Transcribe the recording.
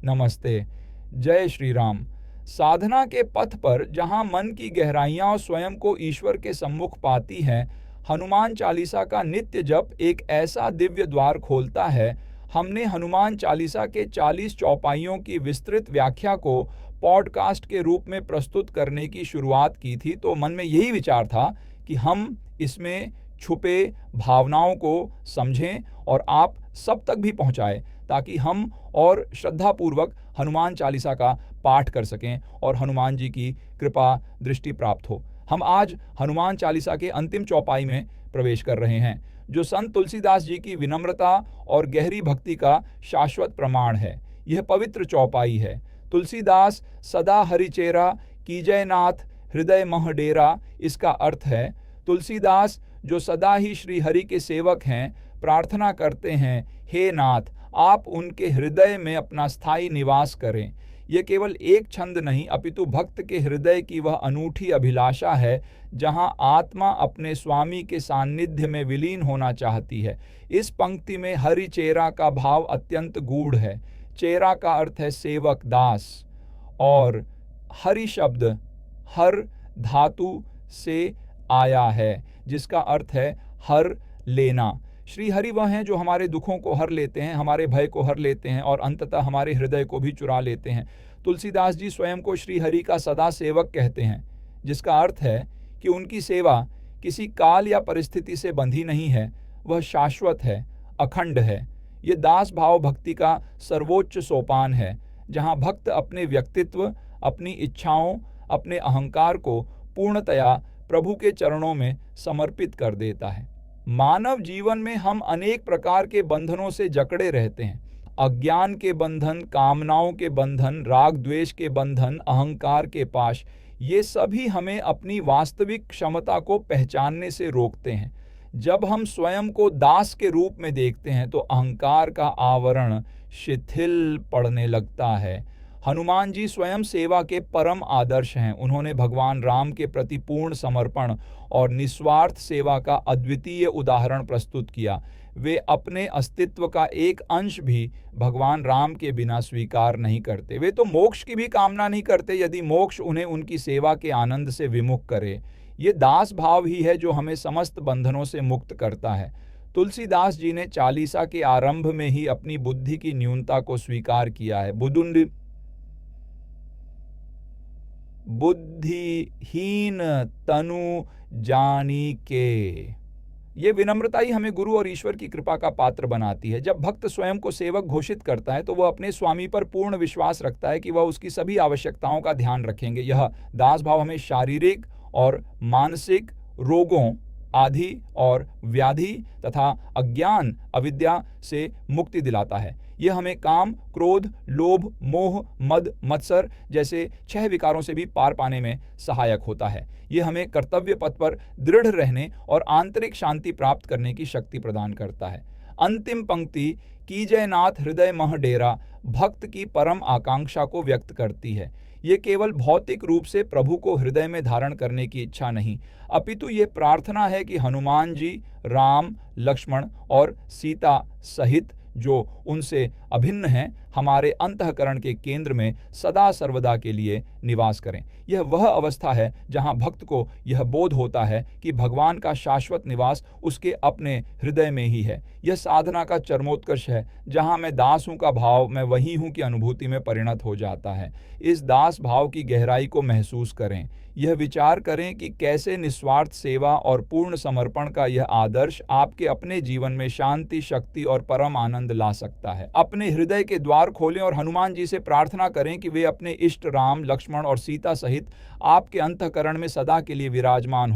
नमस्ते। जय श्री राम। साधना के पथ पर जहाँ मन की गहराइयाँ स्वयं को ईश्वर के सम्मुख पाती हैं, हनुमान चालीसा का नित्य जप एक ऐसा दिव्य द्वार खोलता है। हमने हनुमान चालीसा के 40 चौपाइयों की विस्तृत व्याख्या को पॉडकास्ट के रूप में प्रस्तुत करने की शुरुआत की थी, तो मन में यही विचार था कि हम इसमें छुपे भावनाओं को समझें और आप सब तक भी पहुंचाएं, ताकि हम और श्रद्धापूर्वक हनुमान चालीसा का पाठ कर सकें और हनुमान जी की कृपा दृष्टि प्राप्त हो। हम आज हनुमान चालीसा के अंतिम चौपाई में प्रवेश कर रहे हैं, जो संत तुलसीदास जी की विनम्रता और गहरी भक्ति का शाश्वत प्रमाण है। यह पवित्र चौपाई है। तुलसीदास सदा हरिचेरा कीजय नाथ हृदय मह डेरा, इसका अर्थ है तुलसीदास जो सदा ही श्री हरि के सेवक हैं, प्रार्थना करते हैं, हे नाथ आप उनके हृदय में अपना स्थायी निवास करें। यह केवल एक छंद नहीं, अपितु भक्त के हृदय की वह अनूठी अभिलाषा है जहां आत्मा अपने स्वामी के सान्निध्य में विलीन होना चाहती है। इस पंक्ति में हरि चेरा का भाव अत्यंत गूढ़ है। चेरा का अर्थ है सेवक, दास, और हरि शब्द हर धातु से आया है, जिसका अर्थ है हर लेना। श्री हरि वह हैं जो हमारे दुखों को हर लेते हैं, हमारे भय को हर लेते हैं और अंततः हमारे हृदय को भी चुरा लेते हैं। तुलसीदास जी स्वयं को श्री हरि का सदा सेवक कहते हैं, जिसका अर्थ है कि उनकी सेवा किसी काल या परिस्थिति से बंधी नहीं है, वह शाश्वत है, अखंड है। ये दास भाव भक्ति का सर्वोच्च सोपान है, जहाँ भक्त अपने व्यक्तित्व, अपनी इच्छाओं, अपने अहंकार को पूर्णतया प्रभु के चरणों में समर्पित कर देता है। मानव जीवन में हम अनेक प्रकार के बंधनों से जकड़े रहते हैं। अज्ञान के बंधन, कामनाओं के बंधन, राग द्वेष के बंधन, अहंकार के पाश, ये सभी हमें अपनी वास्तविक क्षमता को पहचानने से रोकते हैं। जब हम स्वयं को दास के रूप में देखते हैं तो अहंकार का आवरण शिथिल पड़ने लगता है। हनुमान जी स्वयं सेवा के परम आदर्श हैं। उन्होंने भगवान राम के प्रति पूर्ण समर्पण और निस्वार्थ सेवा का अद्वितीय उदाहरण प्रस्तुत किया। वे अपने अस्तित्व का एक अंश भी भगवान राम के बिना स्वीकार नहीं करते। वे तो मोक्ष की भी कामना नहीं करते यदि मोक्ष उन्हें उनकी सेवा के आनंद से विमुख करे। ये दास भाव ही है जो हमें समस्त बंधनों से मुक्त करता है। तुलसीदास जी ने चालीसा के आरंभ में ही अपनी बुद्धि की न्यूनता को स्वीकार किया है। बुद्धिहीन तनु जानी के, ये विनम्रता ही हमें गुरु और ईश्वर की कृपा का पात्र बनाती है। जब भक्त स्वयं को सेवक घोषित करता है तो वह अपने स्वामी पर पूर्ण विश्वास रखता है कि वह उसकी सभी आवश्यकताओं का ध्यान रखेंगे। यह दास भाव हमें शारीरिक और मानसिक रोगों आदि और व्याधि तथा अज्ञान अविद्या से मुक्ति दिलाता है। यह हमें काम, क्रोध, लोभ, मोह, मद, मत्सर जैसे 6 विकारों से भी पार पाने में सहायक होता है। यह हमें कर्तव्य पथ पर दृढ़ रहने और आंतरिक शांति प्राप्त करने की शक्ति प्रदान करता है। अंतिम पंक्ति कीजय नाथ हृदय मह डेरा भक्त की परम आकांक्षा को व्यक्त करती है। ये केवल भौतिक रूप से प्रभु को हृदय में धारण करने की इच्छा नहीं, अपितु ये प्रार्थना है कि हनुमान जी, राम, लक्ष्मण और सीता सहित जो उनसे अभिन्न हैं, हमारे अंतःकरण के केंद्र में सदा सर्वदा के लिए निवास करें। यह वह अवस्था है जहां भक्त को यह बोध होता है कि भगवान का शाश्वत निवास उसके अपने हृदय में ही है। यह साधना का चरमोत्कर्ष है, जहां मैं दास हूं का भाव मैं वही हूं की अनुभूति में परिणत हो जाता है। इस दास भाव की गहराई को महसूस करें। यह विचार करें कि कैसे निस्वार्थ सेवा और पूर्ण समर्पण का यह आदर्श आपके अपने जीवन में शांति, शक्ति और परम आनंद ला सकता है। अपने हृदय के द्वार खोलें और हनुमान जी से प्रार्थना करें कि वे अपने इष्ट राम, लक्ष्मण और सीता सहित आपके अंतःकरण में सदा के लिए विराजमान